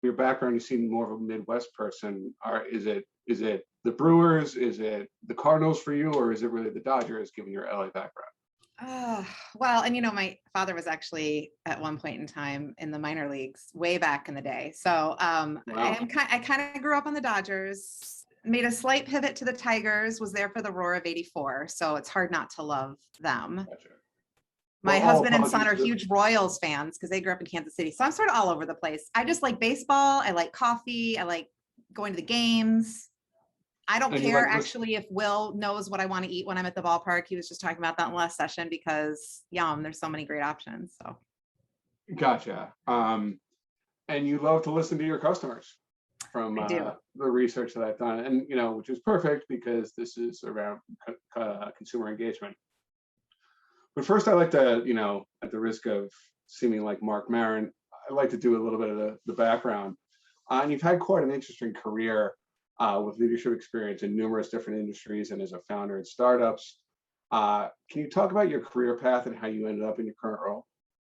your background, you seem more of a Midwest person. Is it the Brewers? Is it the Cardinals for you, or is it really the Dodgers, given your LA background? Well, and my father was actually at one point in time in the minor leagues way back in the day. So Wow. I kind of grew up on the Dodgers, made a slight pivot to the Tigers, was there for the Roar of '84. So it's hard not to love them. Gotcha. My Well, husband and son apologies are huge Royals fans because they grew up in Kansas City. So I'm sort of all over the place. I just like baseball. I like coffee. I like going to the games. I don't And you care like actually if Will knows what I want to eat when I'm at the ballpark. He was just talking about that in the last session because yum, there's so many great options. So Gotcha. And you love to listen to your customers from I do. the research that I've done, and which is perfect because this is around consumer engagement. But first, I like to, at the risk of seeming like Mark Maron, I like to do a little bit of the background. And you've had quite an interesting career with leadership experience in numerous different industries and as a founder in startups. Can you talk about your career path and how you ended up in your current role?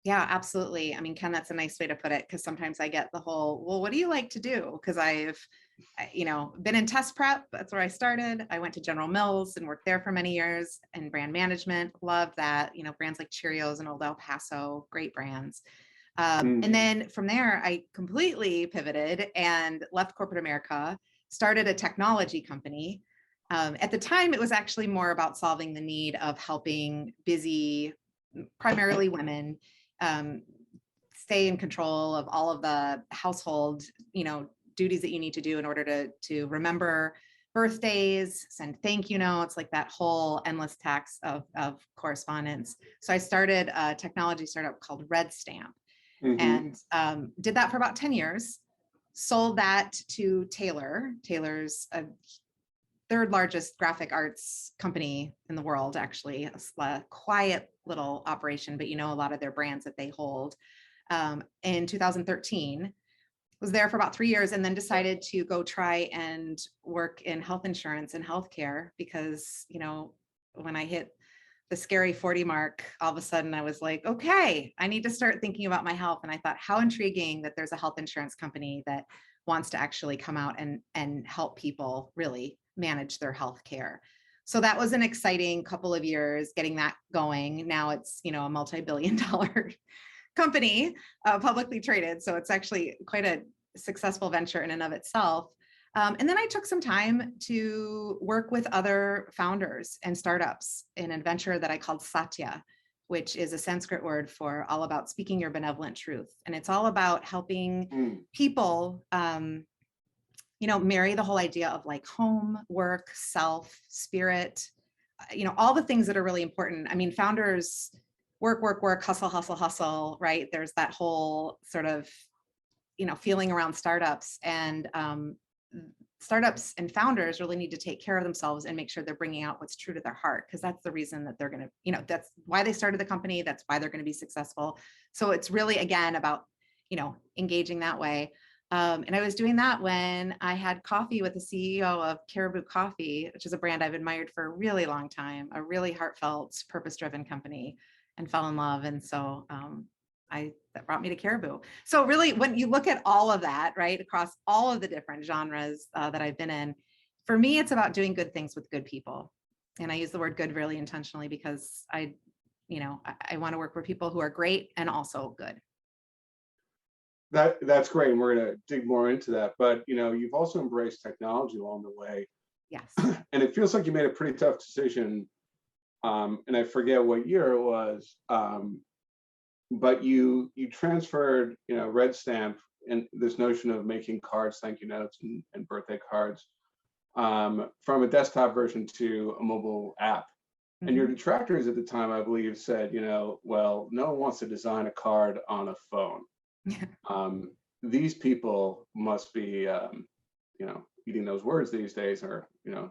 Yeah, absolutely. I mean, Ken, that's a nice way to put it because sometimes I get the whole, well, what do you like to do? Because I've been in test prep. That's where I started. I went to General Mills and worked there for many years in brand management. Loved that. Brands like Cheerios and Old El Paso, great brands. And then from there, I completely pivoted and left corporate America, started a technology company. At the time, it was actually more about solving the need of helping busy, primarily women, stay in control of all of the household, duties that you need to do in order to remember birthdays, send thank you notes, like that whole endless tax of correspondence. So I started a technology startup called Red Stamp and did that for about 10 years, sold that to Taylor. Taylor's a third largest graphic arts company in the world, actually, a quiet little operation, but a lot of their brands that they hold. In 2013, was there for about 3 years and then decided to go try and work in health insurance and healthcare because, when I hit the scary 40 mark, all of a sudden I was like, okay, I need to start thinking about my health. And I thought, how intriguing that there's a health insurance company that wants to actually come out and help people really manage their health care. So that was an exciting couple of years getting that going. Now it's, a multi-billion-dollar company, publicly traded. So it's actually quite a successful venture in and of itself. And then I took some time to work with other founders and startups in a venture that I called Satya, which is a Sanskrit word for all about speaking your benevolent truth. And it's all about helping people, marry the whole idea of like home, work, self, spirit, all the things that are really important. I mean, founders work, hustle, hustle, hustle, right? There's that whole sort of, feeling around startups, and startups and founders really need to take care of themselves and make sure they're bringing out what's true to their heart, because that's the reason that they're going to, that's why they started the company. That's why they're going to be successful. So it's really, again, about, engaging that way. And I was doing that when I had coffee with the CEO of Caribou Coffee, which is a brand I've admired for a really long time, a really heartfelt, purpose-driven company, and fell in love. And so that brought me to Caribou. So really, when you look at all of that, right, across all of the different genres that I've been in, for me, it's about doing good things with good people. And I use the word good really intentionally because I want to work with people who are great and also good. That's great, and we're going to dig more into that. But you've also embraced technology along the way. Yes. And it feels like you made a pretty tough decision. And I forget what year it was. But you transferred, Red Stamp and this notion of making cards, thank you notes, and birthday cards from a desktop version to a mobile app. And your detractors at the time, I believe, said, well, no one wants to design a card on a phone. These people must be, eating those words these days, or,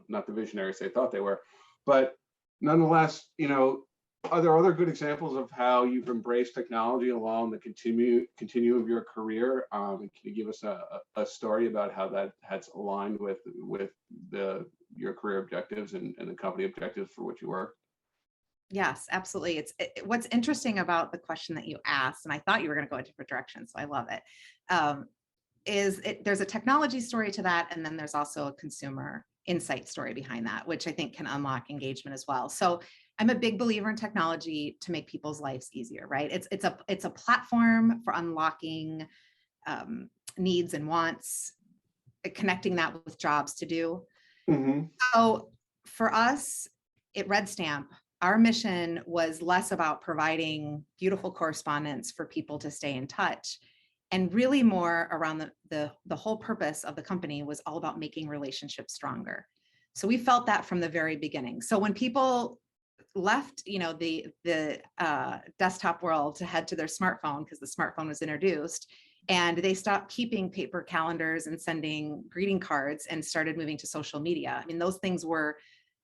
not the visionaries they thought they were. But nonetheless, are there other good examples of how you've embraced technology along the continuum of your career? Can you give us a story about how that has aligned with your career objectives and the company objectives for which you work? Yes, absolutely. What's interesting about the question that you asked, and I thought you were going to go a different direction, so I love it. there's a technology story to that, and then there's also a consumer insight story behind that, which I think can unlock engagement as well. So I'm a big believer in technology to make people's lives easier, right? It's a platform for unlocking needs and wants, connecting that with jobs to do. Mm-hmm. So for us at Red Stamp, our mission was less about providing beautiful correspondence for people to stay in touch, and really more around the whole purpose of the company was all about making relationships stronger. So we felt that from the very beginning. So when people left, the desktop world to head to their smartphone, because the smartphone was introduced, and they stopped keeping paper calendars and sending greeting cards and started moving to social media. I mean, those things were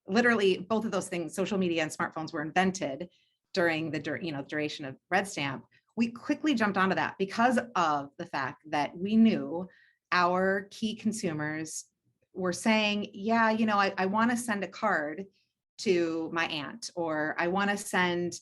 literally, both of those things, social media and smartphones, were invented during the duration of Red Stamp. We quickly jumped onto that because of the fact that we knew our key consumers were saying, yeah, I want to send a card to my aunt, or I want to send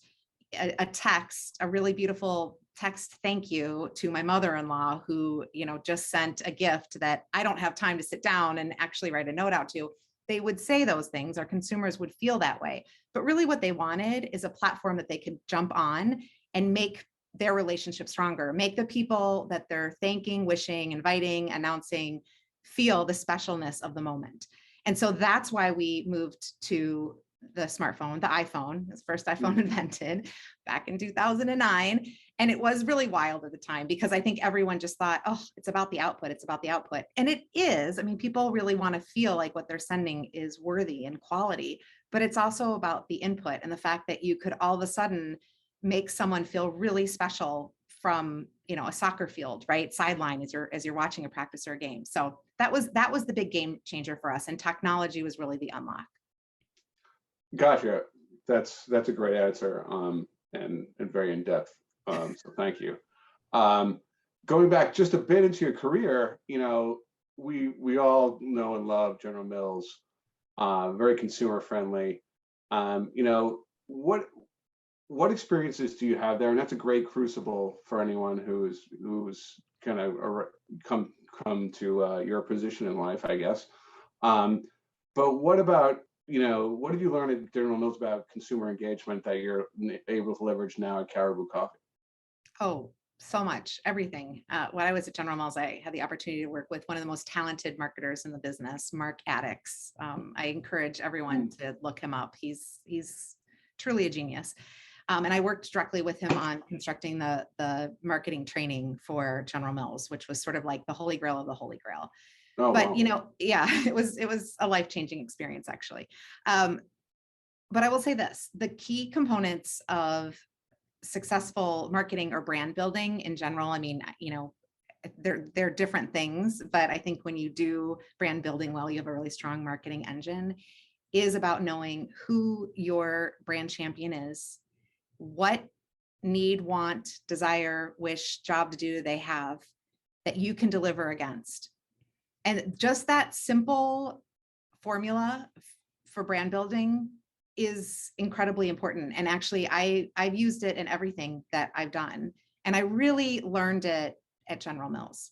a text, a really beautiful text thank you to my mother-in-law who, just sent a gift that I don't have time to sit down and actually write a note out to. They would say those things. Our consumers would feel that way. But really what they wanted is a platform that they could jump on and make their relationship stronger, make the people that they're thanking, wishing, inviting, announcing feel the specialness of the moment. And so that's why we moved to the smartphone, the iPhone, this first iPhone invented back in 2009. And it was really wild at the time because I think everyone just thought, oh, it's about the output. It's about the output. And it is. I mean, people really want to feel like what they're sending is worthy and quality, but it's also about the input and the fact that you could all of a sudden make someone feel really special from, a soccer field, right? Sideline as you're watching a practice or a game. So that was the big game changer for us. And technology was really the unlock. Gotcha. That's a great answer, and very in depth. So thank you. Going back just a bit into your career, we all know and love General Mills, very consumer friendly. What experiences do you have there? And that's a great crucible for anyone who's kind of come to your position in life, I guess. But what about, what did you learn at General Mills about consumer engagement that you're able to leverage now at Caribou Coffee? Oh, so much, everything. When I was at General Mills, I had the opportunity to work with one of the most talented marketers in the business, Mark Addix. I encourage everyone to look him up. He's truly a genius. And I worked directly with him on constructing the marketing training for General Mills, which was sort of like the holy grail of the holy grail. Oh, But wow. it was a life-changing experience, actually. But I will say this: the key components of successful marketing or brand building in general, I mean, they're different things, but I think when you do brand building well, you have a really strong marketing engine, is about knowing who your brand champion is, what need, want, desire, wish, job to do they have that you can deliver against. And just that simple formula for brand building is incredibly important. And actually, I've used it in everything that I've done. And I really learned it at General Mills.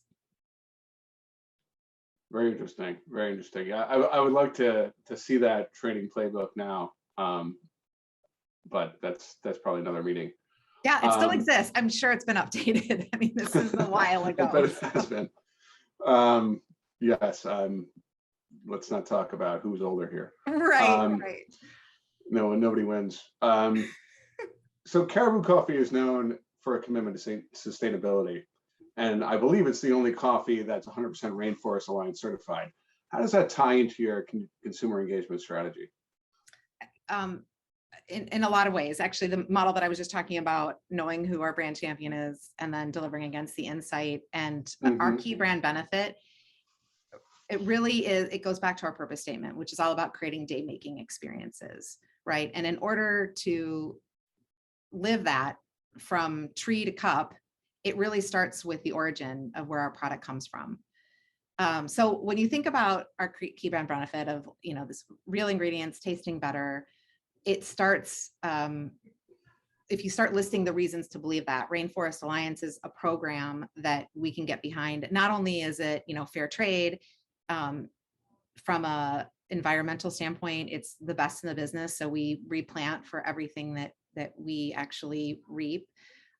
Very interesting. Very interesting. Yeah, I would like to see that training playbook now. But that's probably another meeting. Yeah, it still exists. I'm sure it's been updated. I mean, this is a while ago. But it has been. Yes. Let's not talk about who's older here. Right. No, nobody wins. So Caribou Coffee is known for a commitment to sustainability. And I believe it's the only coffee that's 100% Rainforest Alliance certified. How does that tie into your consumer engagement strategy? In a lot of ways, actually, the model that I was just talking about, knowing who our brand champion is and then delivering against the insight and our key brand benefit, it really is, it goes back to our purpose statement, which is all about creating day-making experiences, right? And in order to live that from tree to cup, it really starts with the origin of where our product comes from. So when you think about our key brand benefit of, this real ingredients tasting better, it starts if you start listing the reasons to believe that, Rainforest Alliance is a program that we can get behind. Not only is it, fair trade, from a environmental standpoint, it's the best in the business. So we replant for everything that we actually reap.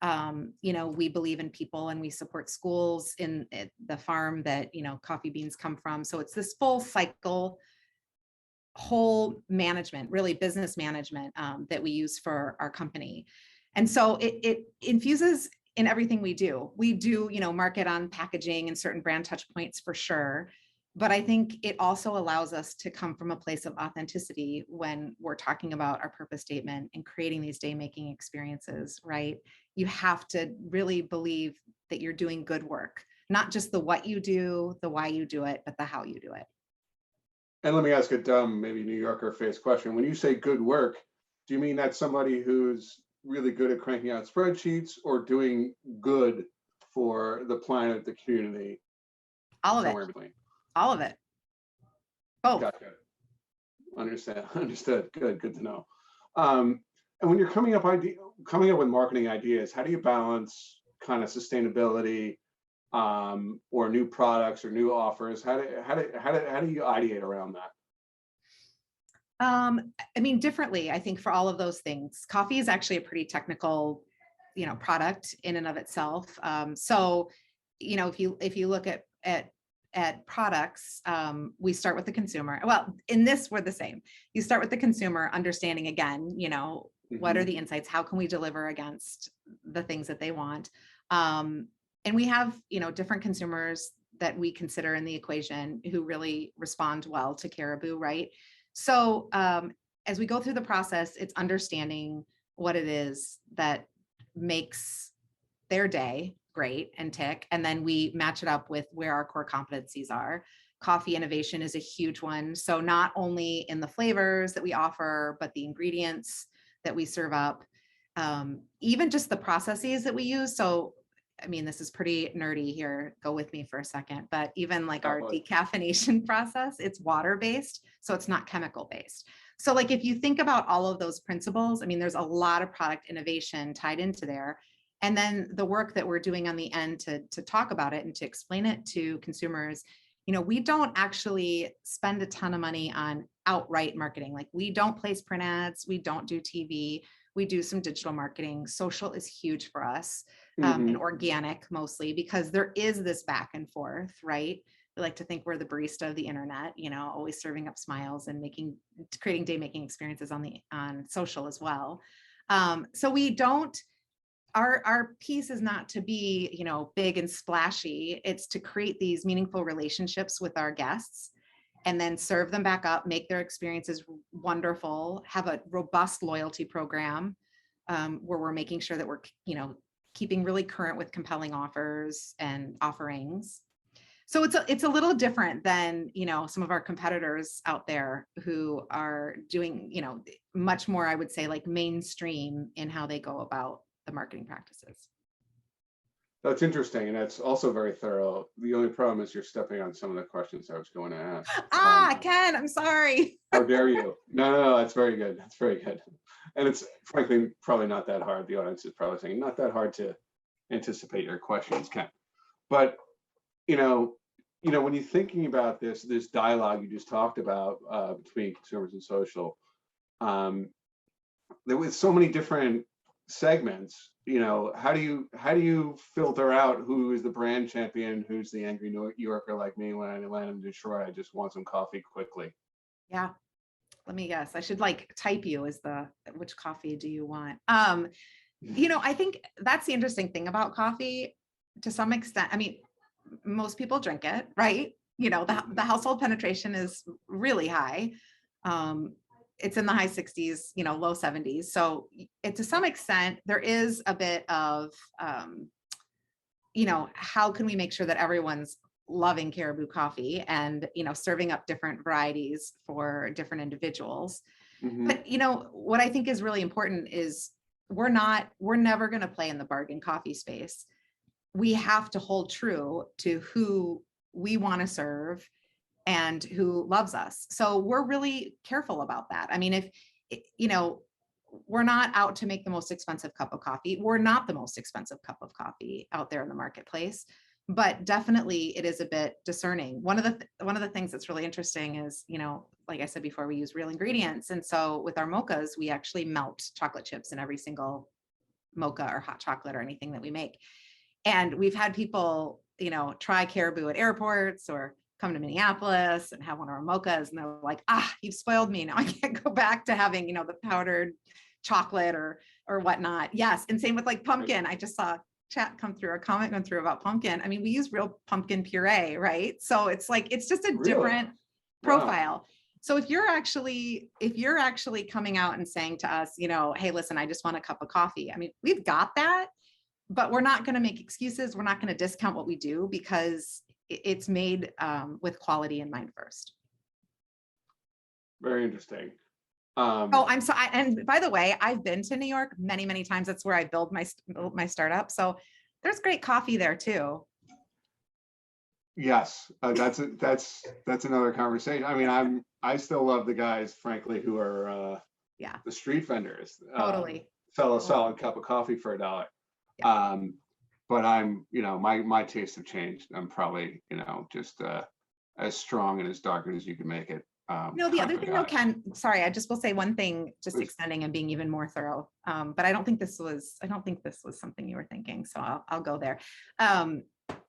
We believe in people and we support schools in the farm that, coffee beans come from. So it's this full cycle, whole management, really business management, that we use for our company. And so it infuses in everything we do. We do, market on packaging and certain brand touch points for sure. But I think it also allows us to come from a place of authenticity when we're talking about our purpose statement and creating these day-making experiences, right? You have to really believe that you're doing good work, not just the what you do, the why you do it, but the how you do it. And let me ask a dumb, maybe New Yorker face question. When you say good work, do you mean that's somebody who's really good at cranking out spreadsheets or doing good for the planet, the community? All of it. All of it. Both. Gotcha. Understood. Good to know. And when you're coming up with marketing ideas, how do you balance kind of sustainability, or new products or new offers? How do you ideate around that? Differently, I think for all of those things. Coffee is actually a pretty technical, product in and of itself. So, if you look at products, we start with the consumer. Well, in this, we're the same. You start with the consumer, understanding again, what are the insights? How can we deliver against the things that they want? And we have, different consumers that we consider in the equation who really respond well to Caribou, right? So as we go through the process, it's understanding what it is that makes their day great and tick. And then we match it up with where our core competencies are. Coffee innovation is a huge one. So not only in the flavors that we offer, but the ingredients that we serve up, even just the processes that we use. So, this is pretty nerdy here. Go with me for a second, but even like our decaffeination process, it's water-based. So it's not chemical-based. So like, if you think about all of those principles, there's a lot of product innovation tied into there. And then the work that we're doing on the end to talk about it and to explain it to consumers, we don't actually spend a ton of money on outright marketing. Like, we don't place print ads, we don't do TV, we do some digital marketing. Social is huge for us, and organic mostly, because there is this back and forth, right? We like to think we're the barista of the internet, always serving up smiles and creating day-making experiences on social as well. So we don't. Our piece is not to be, big and splashy. It's to create these meaningful relationships with our guests and then serve them back up, make their experiences wonderful, have a robust loyalty program, where we're making sure that we're, keeping really current with compelling offers and offerings. So it's a little different than, some of our competitors out there who are doing, much more, I would say, like mainstream in how they go about the marketing practices. That's interesting, and that's also very thorough. The only problem is you're stepping on some of the questions I was going to ask. Ken, I'm sorry. How dare you? No, that's very good. That's very good. And it's frankly probably not that hard. The audience is probably saying not that hard to anticipate your questions, Ken. But when you're thinking about this dialogue you just talked about, between consumers and social, there was so many different segments. How do you filter out who is the brand champion, who's the angry New Yorker like me when I land in Detroit? I just want some coffee quickly. Yeah. Let me guess. I should type you as which coffee do you want? I think that's the interesting thing about coffee to some extent. Most people drink it, right? The household penetration is really high. It's in the high 60s, low 70s. So to some extent, there is a bit of, how can we make sure that everyone's loving Caribou coffee and, serving up different varieties for different individuals. But, what I think is really important is we're never going to play in the bargain coffee space. We have to hold true to who we want to serve and who loves us. So we're really careful about that. If we're not out to make the most expensive cup of coffee. We're not the most expensive cup of coffee out there in the marketplace, but definitely it is a bit discerning. One of the things that's really interesting is, like I said before, we use real ingredients. And so with our mochas, we actually melt chocolate chips in every single mocha or hot chocolate or anything that we make. And we've had people, try Caribou at airports or come to Minneapolis and have one of our mochas, and they're like, you've spoiled me. Now I can't go back to having, the powdered chocolate or whatnot. Yes. And same with like pumpkin. I just saw chat come through, a comment come through about pumpkin. I mean, we use real pumpkin puree, right? So it's like, it's just a different profile. Wow. So if you're actually coming out and saying to us, hey, listen, I just want a cup of coffee. I mean, we've got that, but we're not going to make excuses. We're not going to discount what we do because it's made with quality in mind first. Very interesting. I'm sorry. And by the way, I've been to New York many, many times. That's where I build my startup. So there's great coffee there too. Yes, that's another conversation. I mean, I still love the guys, frankly, who are the street vendors. Totally. Sell a solid cup of coffee for $1. Yeah. But I'm, my tastes have changed. I'm probably, just as strong and as dark as you can make it. The other thing though, Ken, sorry, I just will say one thing, just extending and being even more thorough. But I don't think this was something you were thinking. So I'll go there.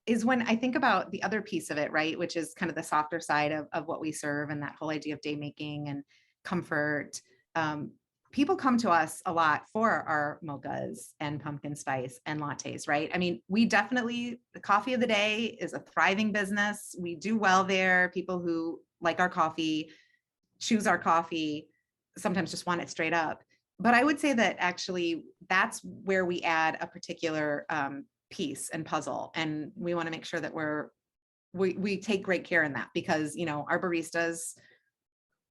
Is when I think about the other piece of it, right, which is kind of the softer side of what we serve and that whole idea of day making and comfort. People come to us a lot for our mochas and pumpkin spice and lattes, right? I mean, the coffee of the day is a thriving business. We do well there. People who like our coffee, choose our coffee, sometimes just want it straight up. But I would say that actually that's where we add a particular piece and puzzle. And we want to make sure that we take great care in that because, our baristas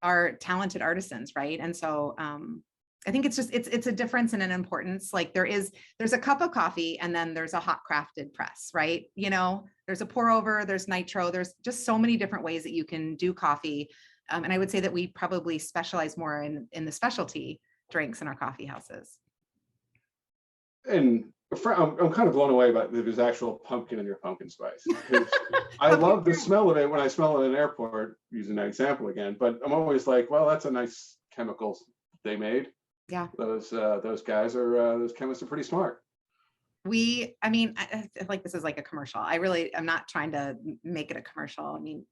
are talented artisans, right? And so I think it's a difference in an importance. Like there's a cup of coffee and then there's a hot crafted press, right? There's a pour over, there's nitro, there's just so many different ways that you can do coffee. And I would say that we probably specialize more in the specialty drinks in our coffee houses. And I'm kind of blown away by there's actual pumpkin in your pumpkin spice. I love the smell of it when I smell it in an airport, using that example again, but I'm always like, well, that's a nice chemicals they made. Yeah. Those guys those chemists are pretty smart. I feel like this is like a commercial. I'm not trying to make it a commercial. I mean,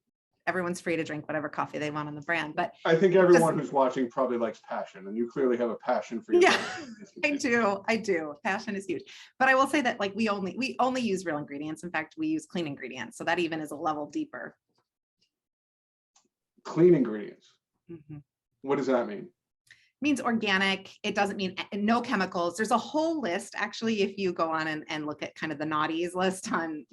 everyone's free to drink whatever coffee they want on the brand, but I think everyone who's watching probably likes passion, and you clearly have a passion for your brand. I do. Passion is huge. But I will say that like we only use real ingredients. In fact, we use clean ingredients. So that even is a level deeper. Clean ingredients. Mm-hmm. What does that mean? Means organic. It doesn't mean no chemicals. There's a whole list actually if you go on and look at kind of the naughties list on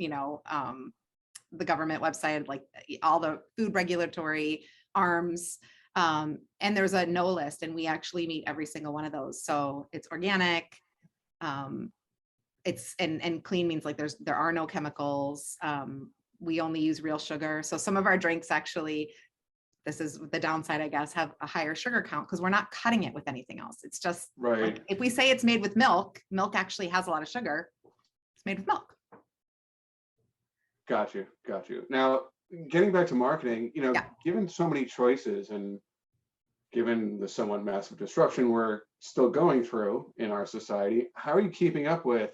the government website, like all the food regulatory arms, and there's a no list, and we actually meet every single one of those. So it's organic, it's and clean means like there are no chemicals. We only use real sugar. So some of our drinks actually, this is the downside, I guess, have a higher sugar count because we're not cutting it with anything else. It's just right. Like, if we say it's made with milk actually has a lot of sugar. It's made with milk. Got you. Now, getting back to marketing, given so many choices and given the somewhat massive disruption we're still going through in our society, how are you keeping up with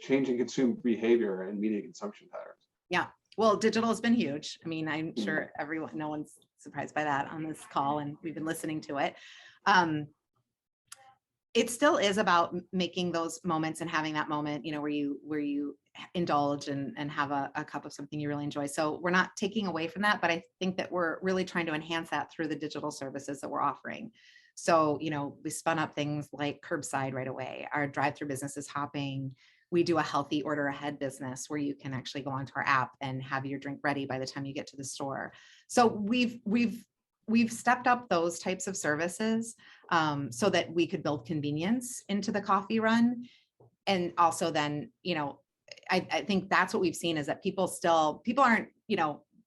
changing consumer behavior and media consumption patterns? Yeah. Well, digital has been huge. I mean, I'm sure no one's surprised by that on this call, and we've been listening to it. It still is about making those moments and having that moment, where you indulge and have a cup of something you really enjoy. So we're not taking away from that, but I think that we're really trying to enhance that through the digital services that we're offering. So, we spun up things like curbside right away. Our drive-through business is hopping. We do a healthy order ahead business where you can actually go onto our app and have your drink ready by the time you get to the store. So we've stepped up those types of services so that we could build convenience into the coffee run. And also then, I think that's what we've seen is that people aren't,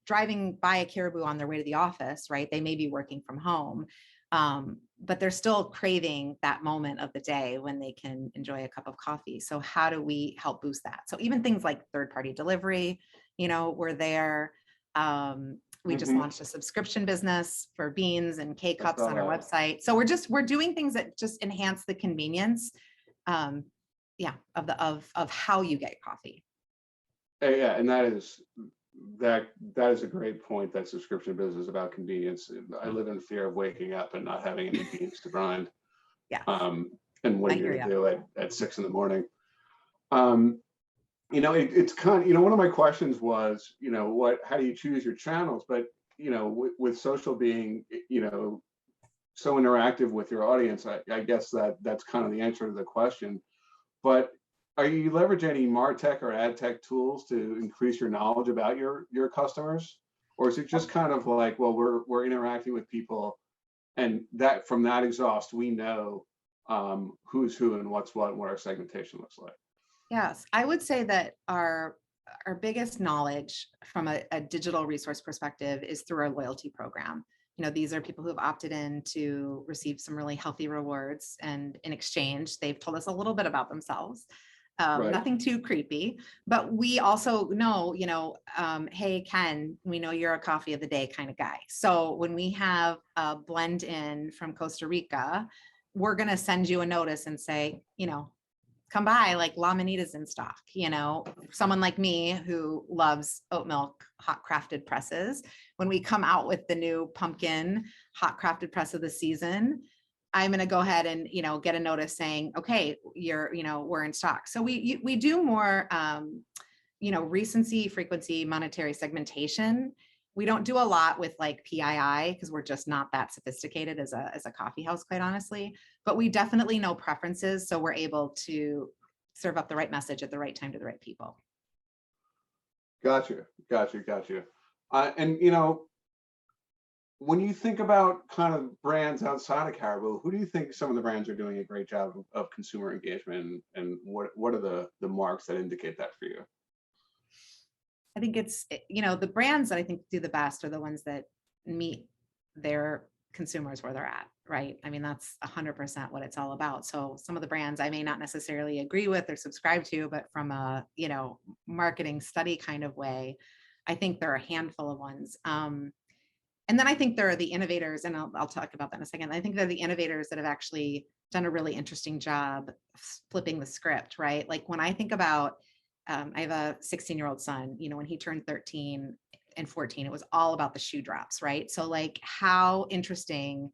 driving by a Caribou on their way to the office, right? They may be working from home. But they're still craving that moment of the day when they can enjoy a cup of coffee. So how do we help boost that? So even things like third-party delivery, we're there. We just Mhm. launched a subscription business for beans and I K-cups saw on our that. website. So we're doing things that just enhance the convenience, of how you get coffee. Yeah, and that is a great point. That subscription business is about convenience. I live in fear of waking up and not having any beans to grind. Yeah, Um, and what I are you hear going to you. do at 6 in the morning? Um, it's kind of, one of my questions was, how do you choose your channels? But, with social being, so interactive with your audience, I guess that's kind of the answer to the question. But are you leveraging any MarTech or ad tech tools to increase your knowledge about your customers? Or is it just kind of like, well, we're interacting with people, and that from that exhaust, we know who's who and what's what and what our segmentation looks like? Yes, I would say that our biggest knowledge from a digital resource perspective is through our loyalty program. These are people who have opted in to receive some really healthy rewards, and in exchange, they've told us a little bit about themselves. Right. Nothing too creepy, but we also know, hey, Ken, we know you're a coffee of the day kind of guy. So when we have a blend in from Costa Rica, we're going to send you a notice and say, come by, like La Manita's in stock. Someone like me who loves oat milk hot crafted presses, when we come out with the new pumpkin hot crafted press of the season, I'm going to go ahead and get a notice saying, okay, we're in stock. So we do more recency, frequency, monetary segmentation. We don't do a lot with like PII because we're just not that sophisticated as a coffee house, quite honestly. But we definitely know preferences, so we're able to serve up the right message at the right time to the right people. Gotcha. And when you think about kind of brands outside of Caribou, who do you think some of the brands are doing a great job of consumer engagement, and what are the marks that indicate that for you? I think it's, the brands that I think do the best are the ones that meet their consumers where they're at, right? I mean, that's 100% what it's all about. So some of the brands I may not necessarily agree with or subscribe to, but from a, marketing study kind of way, I think there are a handful of ones. And then I think there are the innovators, and I'll talk about that in a second. I think they're the innovators that have actually done a really interesting job flipping the script, right? Like when I think about, I have a 16-year-old son, when he turned 13 and 14, it was all about the shoe drops, right? So like how interesting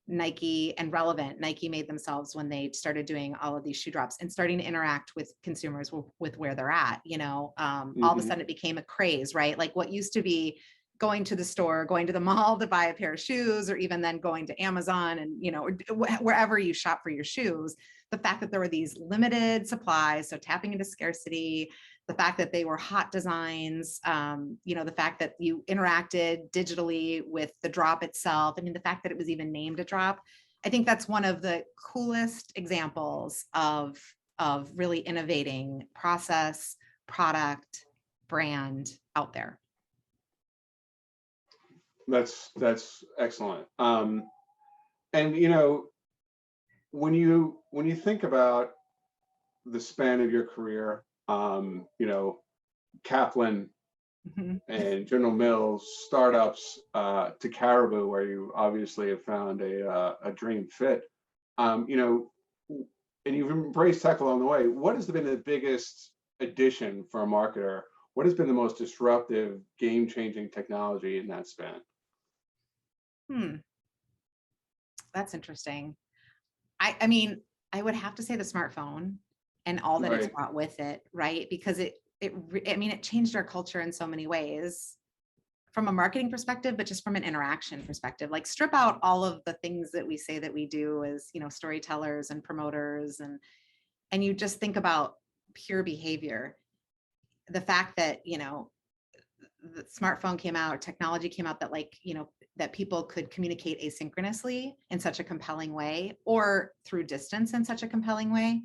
Nike and relevant Nike made themselves when they started doing all of these shoe drops and starting to interact with consumers with where they're at, all of a Hmm. sudden it became a craze, right? Like what used to be going to the store, going to the mall to buy a pair of shoes, or even then going to Amazon and, wherever you shop for your shoes, the fact that there were these limited supplies, so tapping into scarcity, the fact that they were hot designs, the fact that you interacted digitally with the drop itself. I mean, the fact that it was even named a drop. I think that's one of the coolest examples of really innovating process, product, brand out there. That's excellent. And when you think about the span of your career, Kaplan Mhm. and General Mills, startups, to Caribou, where you obviously have found a dream fit, and you've embraced tech along the way. What has been the biggest addition for a marketer? What has been the most disruptive, game-changing technology in that span? Hmm, that's interesting. I mean, I would have to say the smartphone and all that it's Right. brought with it, right? Because it changed our culture in so many ways from a marketing perspective, but just from an interaction perspective. Like strip out all of the things that we say that we do as, storytellers and promoters, and you just think about pure behavior. The fact that, the smartphone came out, technology came out that that people could communicate asynchronously in such a compelling way, or through distance in such a compelling way.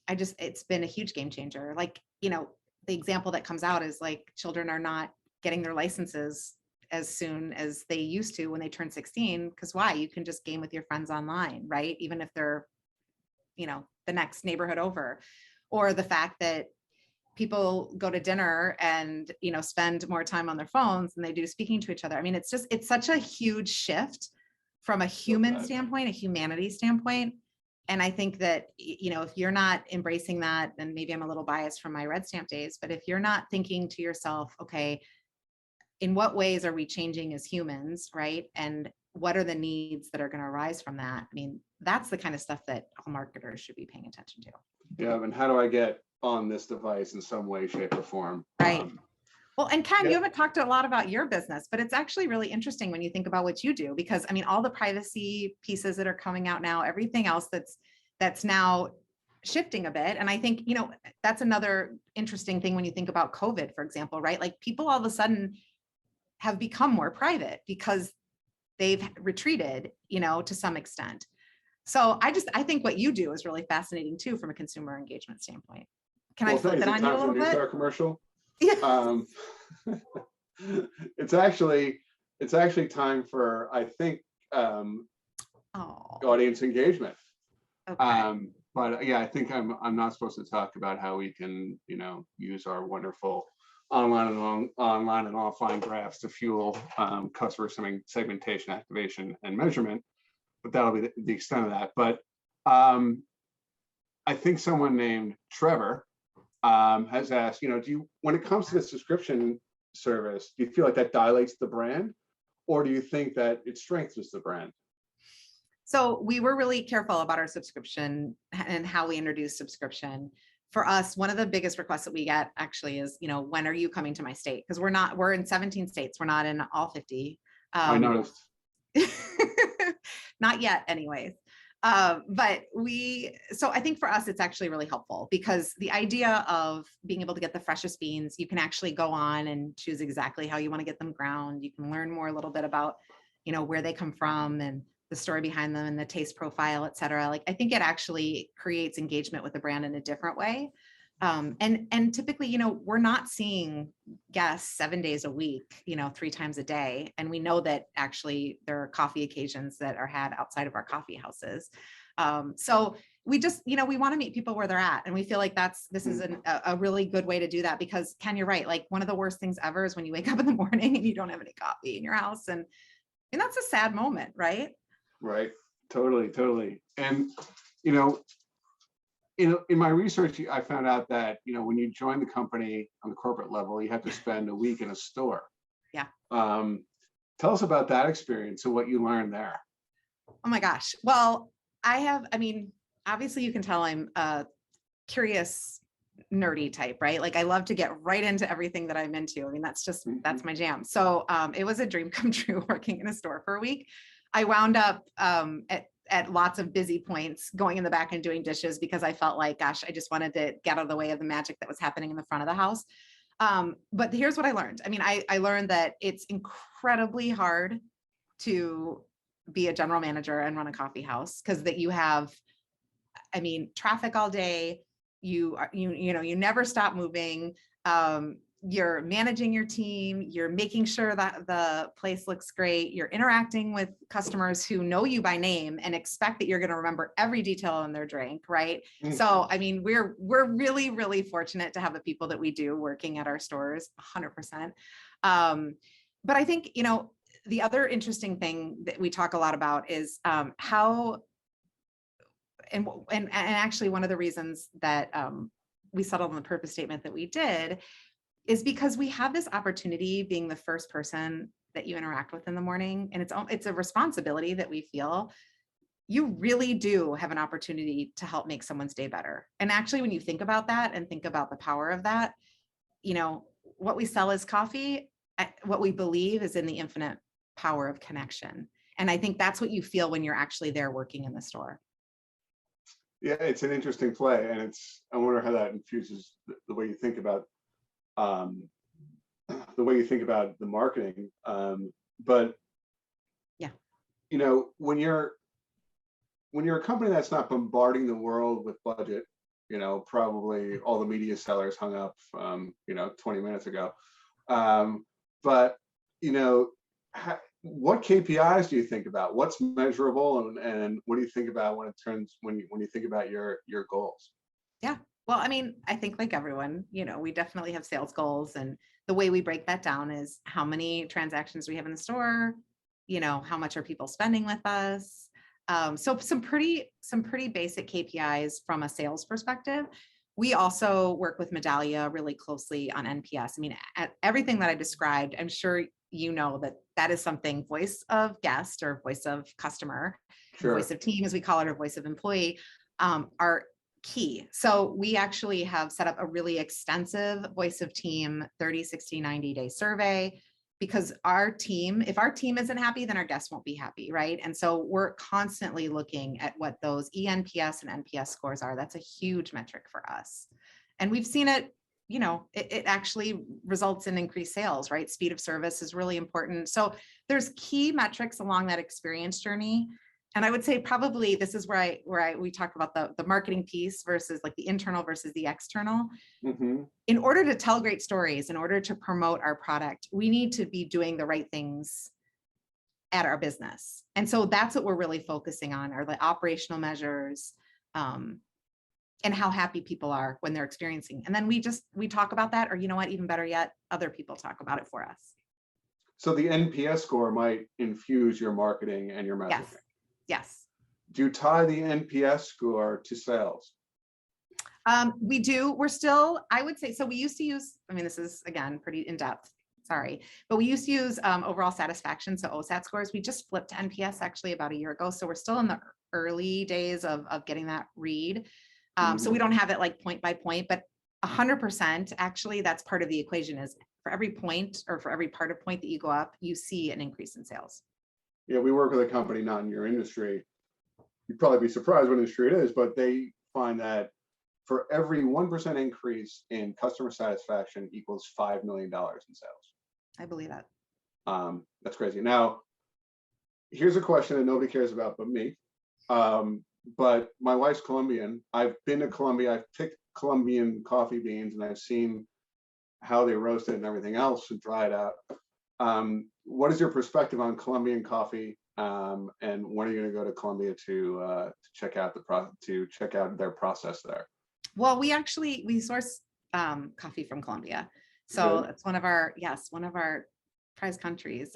It's been a huge game changer. Like, the example that comes out is like children are not getting their licenses as soon as they used to when they turned 16. Because why? You can just game with your friends online, right? Even if they're, the next neighborhood over. Or the fact that people go to dinner and, spend more time on their phones than they do speaking to each other. I mean, it's such a huge shift from a human standpoint, a humanity standpoint. And I think that, if you're not embracing that, and maybe I'm a little biased from my Red Stamp days, but if you're not thinking to yourself, okay, in what ways are we changing as humans, right? And what are the needs that are going to arise from that? I mean, that's the kind of stuff that all marketers should be paying attention to. Yeah, and how do I get on this device in some way, shape, or form? Right. Well, and Ken, yeah. You haven't talked a lot about your business, but it's actually really interesting when you think about what you do, because I mean, all the privacy pieces that are coming out now, everything else that's now shifting a bit. And I think, that's another interesting thing when you think about COVID, for example, right? Like people all of a sudden have become more private because they've retreated, to some extent. So I think what you do is really fascinating too, from a consumer engagement standpoint. Can I flip it on you a little bit? Neustar commercial? Yeah. It's actually time for, I think, audience engagement. Okay. But yeah, I think I'm not supposed to talk about how we can, use our wonderful online and offline graphs to fuel customer segmentation, activation, and measurement. But that'll be the extent of that. But I think someone named Trevor has asked, when it comes to the subscription service, do you feel like that dilates the brand, or do you think that it strengthens the brand? So we were really careful about our subscription and how we introduce subscription. For us, one of the biggest requests that we get actually is, when are you coming to my state? Because we're in 17 states. We're not in all 50. I noticed. Not yet anyways. So I think for us, it's actually really helpful, because the idea of being able to get the freshest beans, you can actually go on and choose exactly how you want to get them ground. You can learn more a little bit about, where they come from and the story behind them and the taste profile, et cetera. Like, I think it actually creates engagement with the brand in a different way. And typically, we're not seeing guests 7 days a week, 3 times a day. And we know that actually there are coffee occasions that are had outside of our coffee houses. So we just, we want to meet people where they're at. And we feel like this is a really good way to do that, because Ken, you're right. Like, one of the worst things ever is when you wake up in the morning and you don't have any coffee in your house. And that's a sad moment, right? Right. Totally. And, in my research, I found out that, when you join the company on the corporate level, you have to spend a week in a store. Yeah. Tell us about that experience and what you learned there. Oh my gosh. Well, obviously you can tell I'm a curious, nerdy type, right? Like, I love to get right into everything that I'm into. I mean, that's my jam. So it was a dream come true working in a store for a week. I wound up at lots of busy points going in the back and doing dishes, because I felt like, gosh, I just wanted to get out of the way of the magic that was happening in the front of the house. But here's what I learned. I mean, I learned that it's incredibly hard to be a general manager and run a coffee house, because that you have, traffic all day. You never stop moving. You're managing your team, you're making sure that the place looks great, you're interacting with customers who know you by name and expect that you're going to remember every detail in their drink, right? Mm-hmm. So, we're really, really fortunate to have the people that we do working at our stores, 100%. But I think, the other interesting thing that we talk a lot about is how, and actually one of the reasons that we settled on the purpose statement that we did is because we have this opportunity being the first person that you interact with in the morning. And it's a responsibility that we feel. You really do have an opportunity to help make someone's day better. And actually, when you think about that and think about the power of that, what we sell is coffee. What we believe is in the infinite power of connection. And I think that's what you feel when you're actually there working in the store. Yeah, it's an interesting play. And I wonder how that infuses the way you think about the marketing. But yeah, when you're a company that's not bombarding the world with budget, probably all the media sellers hung up 20 minutes ago. But what KPIs do you think about? What's measurable, and what do you think about when you think about your goals? Yeah. Well, I mean, I think like everyone, we definitely have sales goals, and the way we break that down is how many transactions we have in the store, how much are people spending with us. So some pretty basic KPIs from a sales perspective. We also work with Medallia really closely on NPS. I mean, everything that I described, I'm sure that is something voice of guest or voice of customer, Sure. voice of team, as we call it, or voice of employee, are key. So we actually have set up a really extensive voice of team 30, 60, 90-day survey, because if our team isn't happy, then our guests won't be happy, right? And so we're constantly looking at what those eNPS and NPS scores are. That's a huge metric for us. And we've seen it, it actually results in increased sales, right? Speed of service is really important. So there's key metrics along that experience journey. And I would say probably this is where we talk about the marketing piece versus like the internal versus the external. Mm-hmm. In order to tell great stories, in order to promote our product, we need to be doing the right things at our business. And so that's what we're really focusing on, are the operational measures, and how happy people are when they're experiencing. And then we talk about that, or even better yet, other people talk about it for us. So the NPS score might infuse your marketing and your messaging. Yes. Do you tie the NPS score to sales? We do. We're still, I would say, so we used to use, this is again, pretty in-depth, sorry, but we used to use overall satisfaction. So OSAT scores. We just flipped to NPS actually about a year ago. So we're still in the early days of getting that read. So we don't have it like point by point, but 100% actually that's part of the equation, is for every point or for every part of point that you go up, you see an increase in sales. Yeah, we work with a company not in your industry. You'd probably be surprised what industry it is, but they find that for every 1% increase in customer satisfaction equals $5 million in sales. I believe that. That's crazy. Now, here's a question that nobody cares about but me. But my wife's Colombian. I've been to Colombia. I've picked Colombian coffee beans, and I've seen how they roast it and everything else and dry it out. What is your perspective on Colombian coffee? And when are you going to go to Colombia to check out their process there? Well, we source coffee from Colombia, so it's one of our prize countries.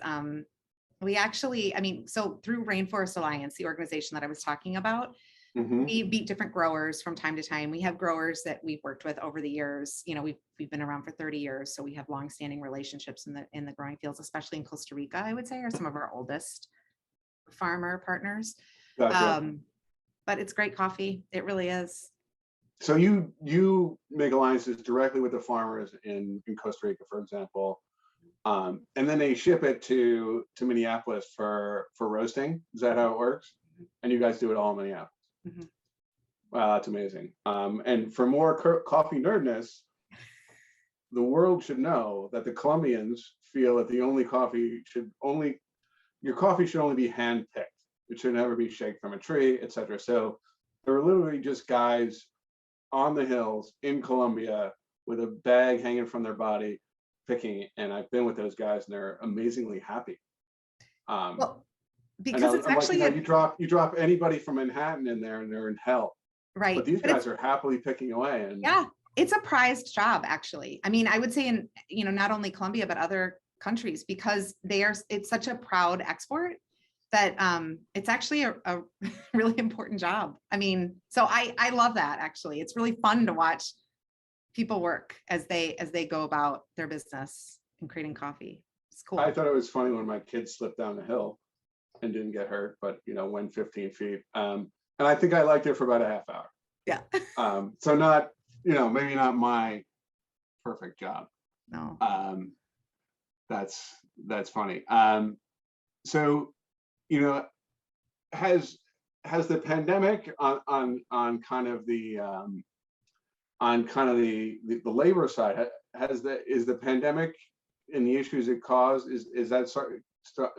We actually, so through Rainforest Alliance, the organization that I was talking about, we meet different growers from time to time. We have growers that we've worked with over the years. We've been around for 30 years, so we have longstanding relationships in the growing fields, especially in Costa Rica, I would say, are some of our oldest farmer partners. Gotcha. But it's great coffee. It really is. So you make alliances directly with the farmers in Costa Rica, for example, and then they ship it to Minneapolis for roasting. Is that how it works? And you guys do it all in Minneapolis. Wow, that's amazing. And for more coffee nerdness, the world should know that the Colombians feel that your coffee should only be hand-picked. It should never be shaked from a tree, etc. So there are literally just guys on the hills in Colombia with a bag hanging from their body picking, and I've been with those guys and they're amazingly happy. Well, because it's actually you drop anybody from Manhattan in there and they're in hell. Right. But these guys are happily picking away. And yeah, it's a prized job, actually. I would say in, not only Colombia, but other countries, because it's such a proud export that it's actually a really important job. So I love that, actually. It's really fun to watch people work as they go about their business and creating coffee. It's cool. I thought it was funny when my kids slipped down the hill and didn't get hurt, but went 15 feet. And I think I liked it for about a half hour. Yeah. So not, maybe not my perfect job. No. That's funny. So, has the pandemic on kind of the labor side, is the pandemic and the issues it caused, is that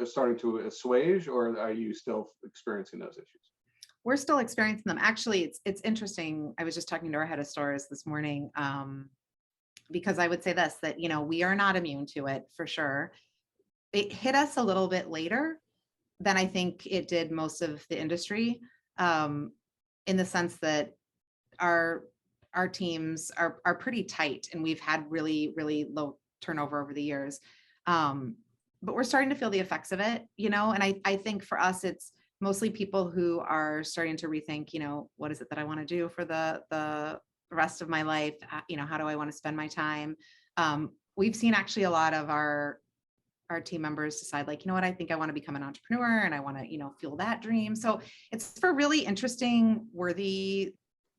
starting to assuage, or are you still experiencing those issues? We're still experiencing them. Actually, it's interesting. I was just talking to our head of stores this morning, because I would say this, that, we are not immune to it for sure. it hit us a little bit later than I think it did most of the industry, in the sense that our teams are pretty tight, and we've had really, really low turnover over the years. But we're starting to feel the effects of it, you know, and I think for us, it's mostly people who are starting to rethink, you know, what is it that I want to do for the rest of my life? You know, how do I want to spend my time? We've seen actually a lot of our team members decide, like, you know what, I think I want to become an entrepreneur and I want to, you know, fuel that dream. So it's for really interesting, worthy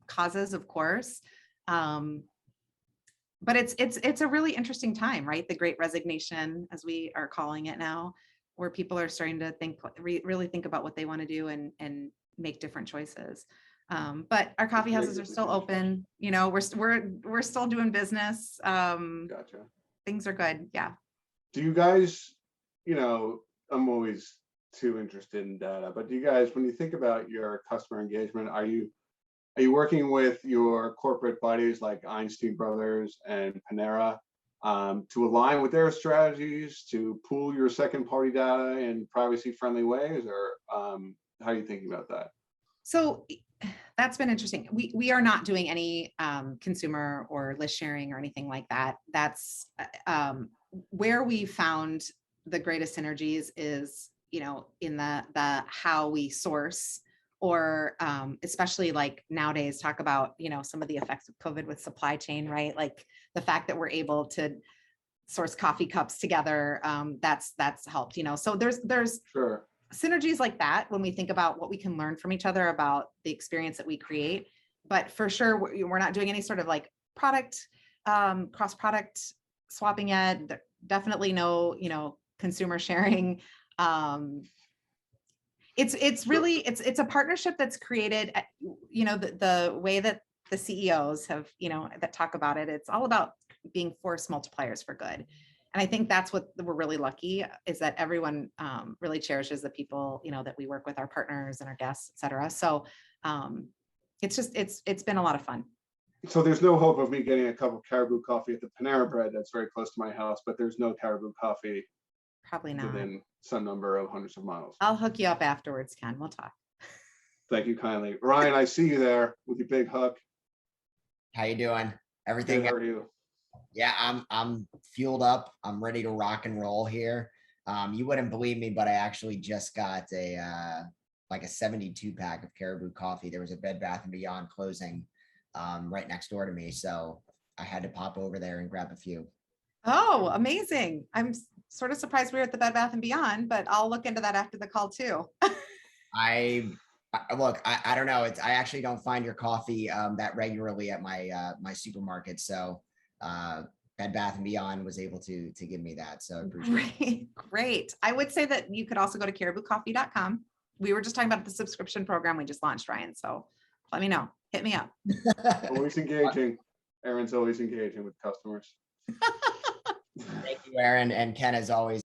causes, of course. But it's a really interesting time, right? The Great Resignation, as we are calling it now, where people are starting to think, really think about what they want to do and make different choices. But our coffee houses are still open. You know, we're still doing business. Gotcha. Things are good. Yeah. Do you guys, you know, I'm always too interested in data, but do you guys, when you think about your customer engagement, are you working with your corporate buddies like Einstein Brothers and Panera to align with their strategies to pool your second party data in privacy friendly ways, or how are you thinking about that? So that's been interesting. We are not doing any consumer or list sharing or anything like that. That's where we found the greatest synergies is, you know, in the how we source, or especially like nowadays, talk about, you know, some of the effects of COVID with supply chain, right? Like the fact that we're able to source coffee cups together, that's helped, you know. So there's Sure. synergies like that when we think about what we can learn from each other about the experience that we create. But for sure, we're not doing any sort of like product, cross product swapping yet. Definitely no, you know, consumer sharing. It's really, it's a partnership that's created, you know, the way that the CEOs have, you know, that talk about it, it's all about being force multipliers for good. And I think that's what we're really lucky, is that everyone really cherishes the people, you know, that we work with, our partners and our guests, et cetera. So it's just, it's been a lot of fun. So there's no hope of me getting a cup of Caribou coffee at the Panera Bread that's very close to my house, but there's no Caribou coffee Probably not. within some number of hundreds of miles. I'll hook you up afterwards, Ken. We'll talk. Thank you kindly. Ryan, I see you there with your big hook. How you doing? Everything? Good, how are you? Yeah, I'm fueled up. I'm ready to rock and roll here. You wouldn't believe me, but I actually just got a like a 72 pack of Caribou coffee. There was a Bed Bath & Beyond closing right next door to me, so I had to pop over there and grab a few. Oh, amazing. I'm sort of surprised we were at the Bed Bath & Beyond, but I'll look into that after the call too. Look, I don't know. I actually don't find your coffee that regularly at my my supermarket. So Bed Bath & Beyond was able to give me that. So I appreciate it. Great. I would say that you could also go to cariboucoffee.com. We were just talking about the subscription program we just launched, Ryan. So let me know. Hit me up. Always engaging. Erin's always engaging with customers. Thank you, Erin, and Ken, as always.